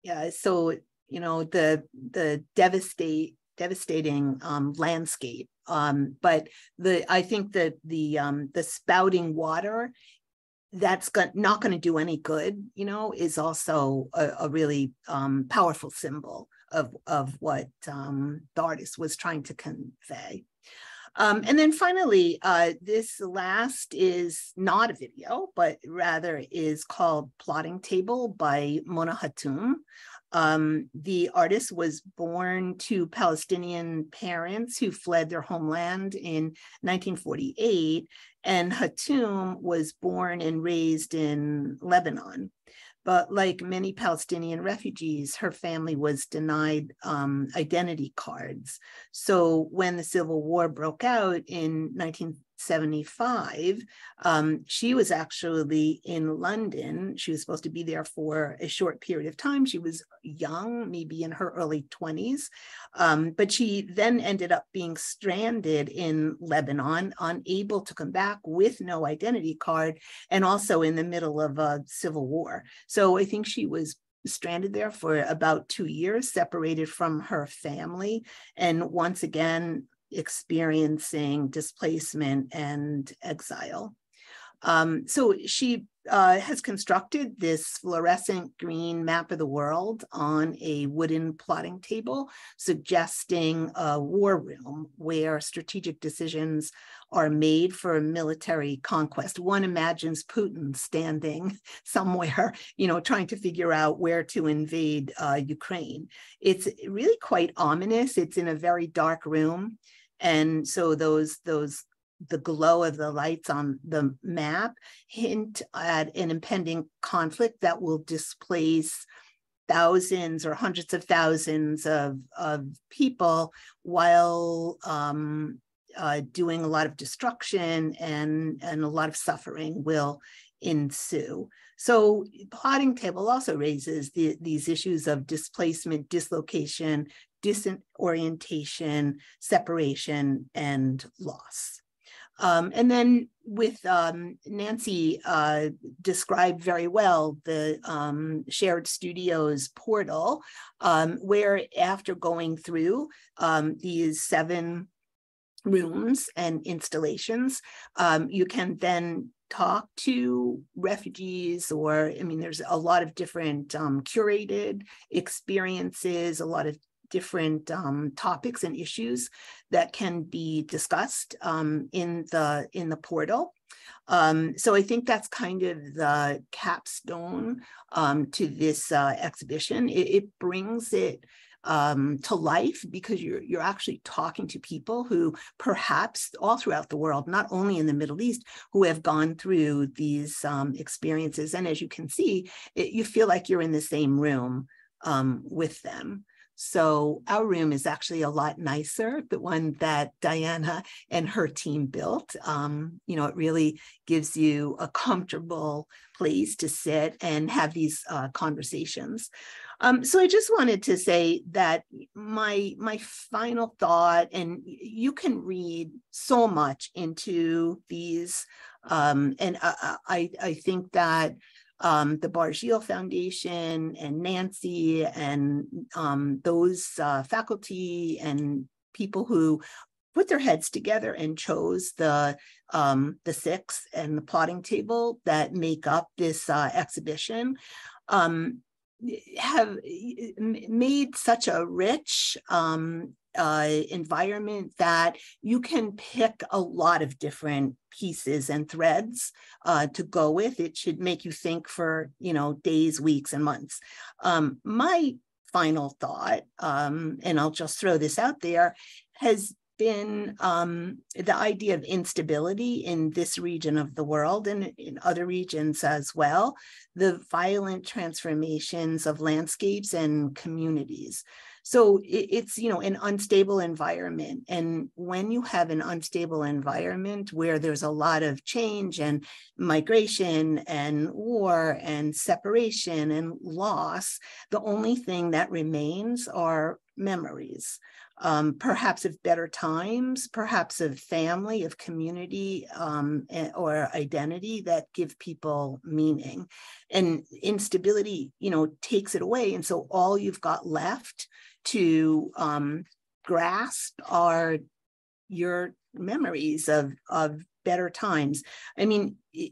Yeah, so the devastating landscape, but I think that the spouting water that's not going to do any good, is also a really powerful symbol of what the artist was trying to convey. And then finally, this last is not a video, but rather is called Plotting Table by Mona Hatoum. The artist was born to Palestinian parents who fled their homeland in 1948, and Hatoum was born and raised in Lebanon. But like many Palestinian refugees, her family was denied identity cards. So when the Civil War broke out in 75, she was actually in London. She was supposed to be there for a short period of time. She was young, maybe in her early 20s, but she then ended up being stranded in Lebanon, unable to come back with no identity card, and also in the middle of a civil war. So I think she was stranded there for about 2 years, separated from her family, and once again experiencing displacement and exile. So she has constructed this fluorescent green map of the world on a wooden plotting table, suggesting a war room where strategic decisions are made for military conquest. One imagines Putin standing somewhere, trying to figure out where to invade Ukraine. It's really quite ominous. It's in a very dark room. And so the glow of the lights on the map hint at an impending conflict that will displace thousands or hundreds of thousands of people while doing a lot of destruction, and a lot of suffering will ensue. So plotting table also raises these issues of displacement, dislocation, disorientation, separation, and loss. And then with Nancy described very well the shared studios portal, where after going through these 7 rooms and installations, you can then talk to refugees, or, there's a lot of different curated experiences, a lot of different topics and issues that can be discussed in the portal. So I think that's kind of the capstone to this exhibition. It brings it to life because you're actually talking to people who perhaps all throughout the world, not only in the Middle East, who have gone through these experiences. And as you can see, you feel like you're in the same room with them. So our room is actually a lot nicer, the one that Diana and her team built. It really gives you a comfortable place to sit and have these conversations. So I just wanted to say that my final thought, and you can read so much into these, and I think that the Barjeel Foundation and Nancy and those faculty and people who put their heads together and chose the 6 and the plotting table that make up this exhibition have made such a rich environment that you can pick a lot of different pieces and threads to go with. It should make you think for, days, weeks, and months. My final thought, and I'll just throw this out there, has been the idea of instability in this region of the world and in other regions as well, the violent transformations of landscapes and communities. So it's, an unstable environment. And when you have an unstable environment where there's a lot of change and migration and war and separation and loss, the only thing that remains are memories. Perhaps of better times, perhaps of family, of community, or identity that give people meaning. And instability, takes it away. And so all you've got left to grasp are your memories of better times.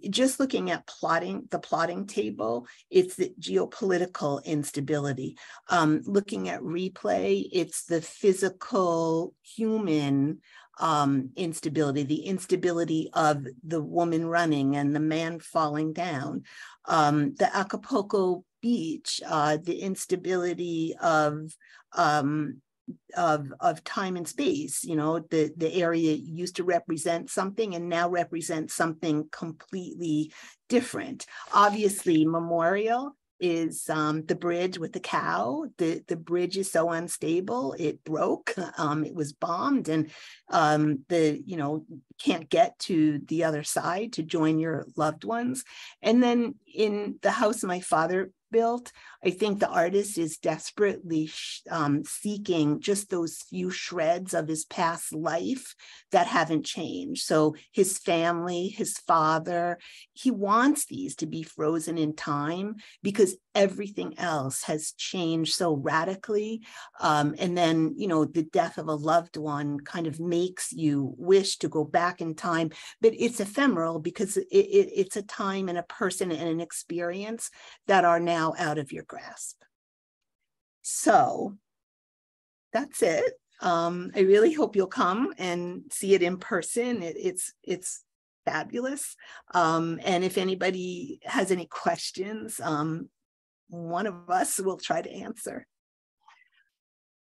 Just looking at the plotting table, it's the geopolitical instability. Looking at replay, it's the physical human instability, the instability of the woman running and the man falling down. The Acapulco beach, the instability of time and space, the area used to represent something and now represents something completely different. Obviously, Memorial is the bridge with the cow. The bridge is so unstable, it broke. It was bombed, and can't get to the other side to join your loved ones. And then in the house my father built, I think the artist is desperately seeking just those few shreds of his past life that haven't changed. So his family, his father, he wants these to be frozen in time because everything else has changed so radically. And then, the death of a loved one kind of makes you wish to go back in time, but it's ephemeral because it's a time and a person and an experience that are now out of your grasp. So that's it. I really hope you'll come and see it in person. It's fabulous. And if anybody has any questions, one of us will try to answer.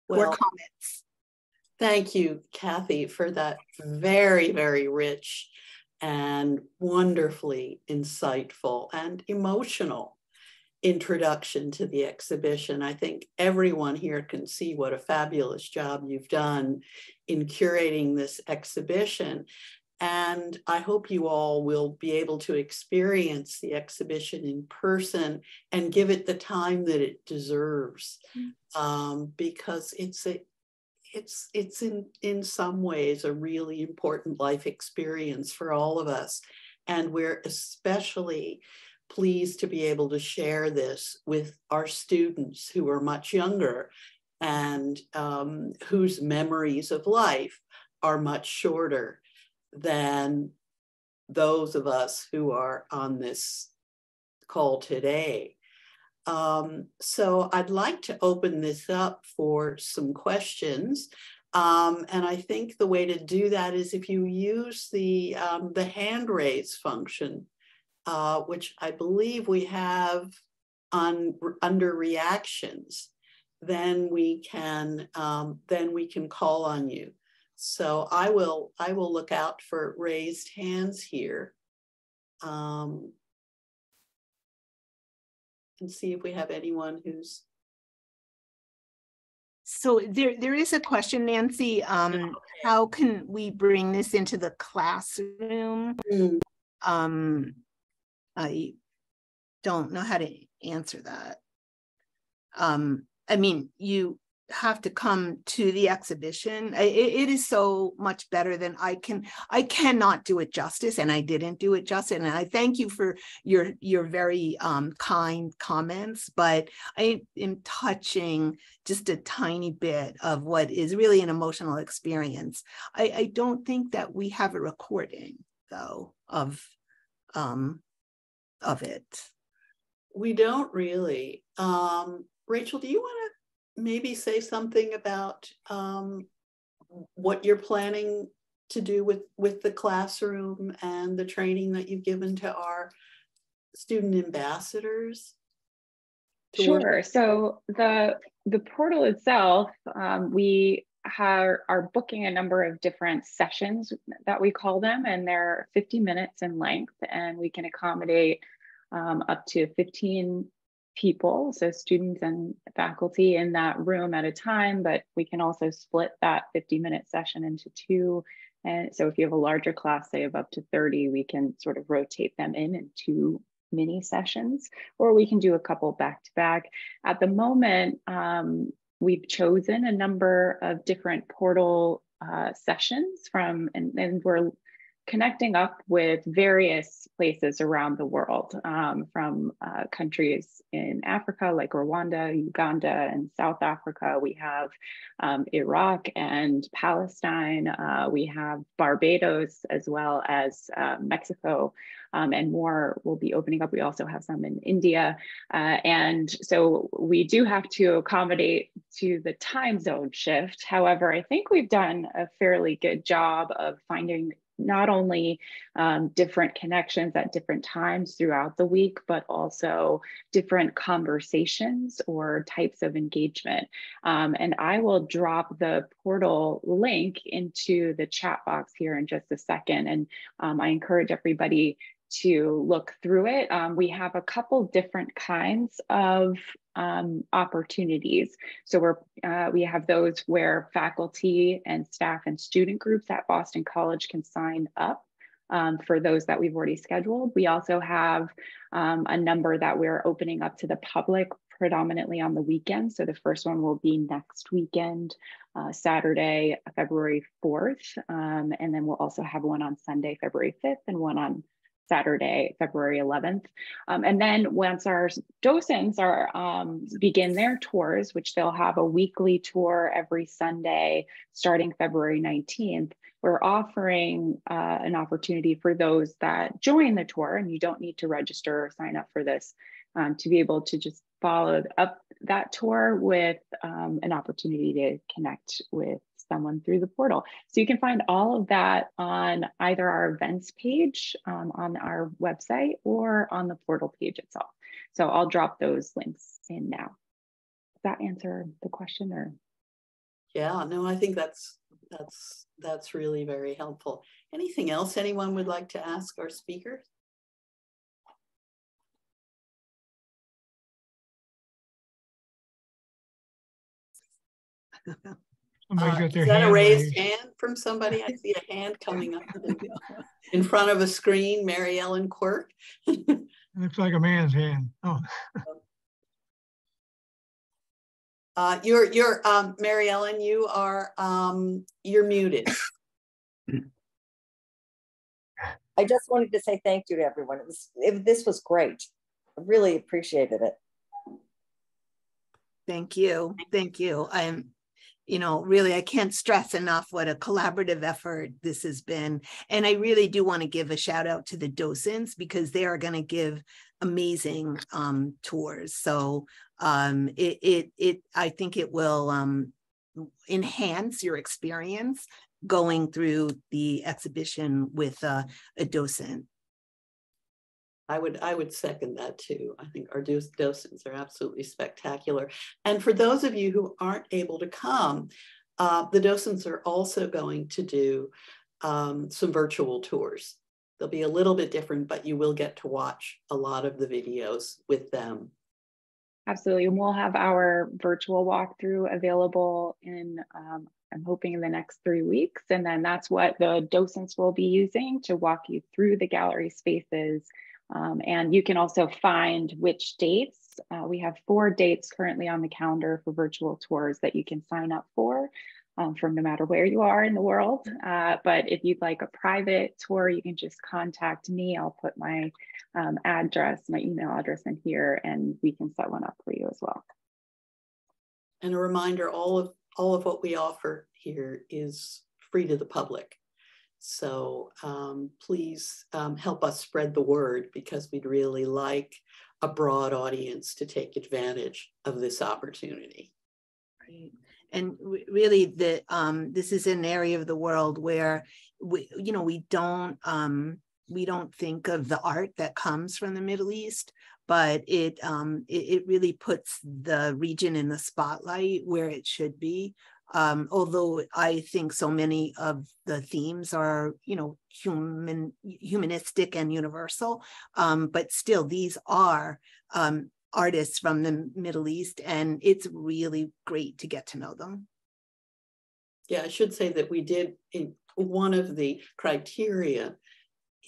Or comments. Thank you, Kathy, for that very, very rich and wonderfully insightful and emotional introduction to the exhibition. I think everyone here can see what a fabulous job you've done in curating this exhibition. And I hope you all will be able to experience the exhibition in person and give it the time that it deserves, because it's in some ways a really important life experience for all of us. And we're especially pleased to be able to share this with our students who are much younger and whose memories of life are much shorter than those of us who are on this call today. So I'd like to open this up for some questions. And I think the way to do that is if you use the hand raise function, which I believe we have under reactions, then we can call on you. So I will look out for raised hands here, and see if we have anyone who's. So there is a question, Nancy. How can we bring this into the classroom? I don't know how to answer that. I mean, you have to come to the exhibition. It is so much better than I cannot do it justice, and I didn't do it justice. And I thank you for your very kind comments, but I am touching just a tiny bit of what is really an emotional experience. I don't think that we have a recording though of it. We don't really. Rachel, do you want to maybe say something about what you're planning to do with the classroom and the training that you've given to our student ambassadors? Sure. So the portal itself, we are booking a number of different sessions that we call them, and they're 50 minutes in length, and we can accommodate up to 15 people, so students and faculty in that room at a time, but we can also split that 50-minute session into two. And so if you have a larger class, say of up to 30, we can sort of rotate them in two mini sessions, or we can do a couple back to back. At the moment, we've chosen a number of different portal sessions and we're connecting up with various places around the world, from countries in Africa like Rwanda, Uganda, and South Africa. We have Iraq and Palestine. We have Barbados, as well as Mexico, and more will be opening up. We also have some in India. And so we do have to accommodate to the time zone shift. However, I think we've done a fairly good job of finding not only different connections at different times throughout the week, but also different conversations or types of engagement. And I will drop the portal link into the chat box here in just a second. And I encourage everybody to look through it. We have a couple different kinds of opportunities. So we have those where faculty and staff and student groups at Boston College can sign up for those that we've already scheduled. We also have a number that we're opening up to the public predominantly on the weekend. So the first one will be next weekend, Saturday, February 4th. And then we'll also have one on Sunday, February 5th, and one on Saturday, February 11th. And then once our docents begin their tours, which they'll have a weekly tour every Sunday starting February 19th, we're offering an opportunity for those that join the tour, and you don't need to register or sign up for this, to be able to just follow up that tour with an opportunity to connect with someone through the portal. So you can find all of that on either our events page on our website or on the portal page itself. So I'll drop those links in now. Does that answer the question? Or? Yeah, no, I think that's really very helpful. Anything else anyone would like to ask our speakers? Is that a raised hand from somebody? I see a hand coming up in front of a screen. Mary Ellen Quirk. Looks like a man's hand. Oh. You're Mary Ellen. You are you're muted. I just wanted to say thank you to everyone. This was great. I really appreciated it. Thank you. Thank you. Really, I can't stress enough what a collaborative effort this has been. And I really do want to give a shout out to the docents, because they are going to give amazing tours. So I think it will enhance your experience going through the exhibition with a docent. I would second that too. I think our docents are absolutely spectacular. And for those of you who aren't able to come, the docents are also going to do some virtual tours. They'll be a little bit different, but you will get to watch a lot of the videos with them. Absolutely. And we'll have our virtual walkthrough available in, I'm hoping in the next 3 weeks. And then that's what the docents will be using to walk you through the gallery spaces. And you can also find which dates. We have 4 dates currently on the calendar for virtual tours that you can sign up for from no matter where you are in the world. But if you'd like a private tour, you can just contact me. I'll put my address, my email address in here, and we can set one up for you as well. And a reminder, all of what we offer here is free to the public. So please help us spread the word, because we'd really like a broad audience to take advantage of this opportunity. Right. And really, this is an area of the world where we don't think of the art that comes from the Middle East, but it really puts the region in the spotlight where it should be. Although I think so many of the themes are, humanistic and universal, but still these are artists from the Middle East, and it's really great to get to know them. Yeah, I should say that we did, one of the criteria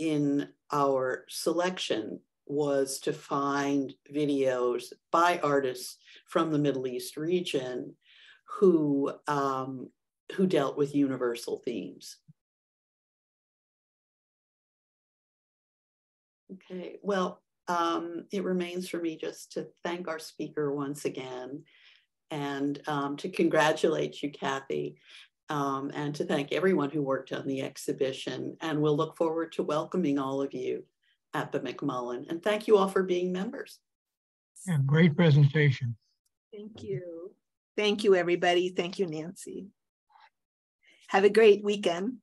in our selection was to find videos by artists from the Middle East region who dealt with universal themes. Okay, well, it remains for me just to thank our speaker once again, and to congratulate you, Kathy, and to thank everyone who worked on the exhibition. And we'll look forward to welcoming all of you at the McMullen. And thank you all for being members. Yeah, great presentation. Thank you. Thank you, everybody. Thank you, Nancy. Have a great weekend.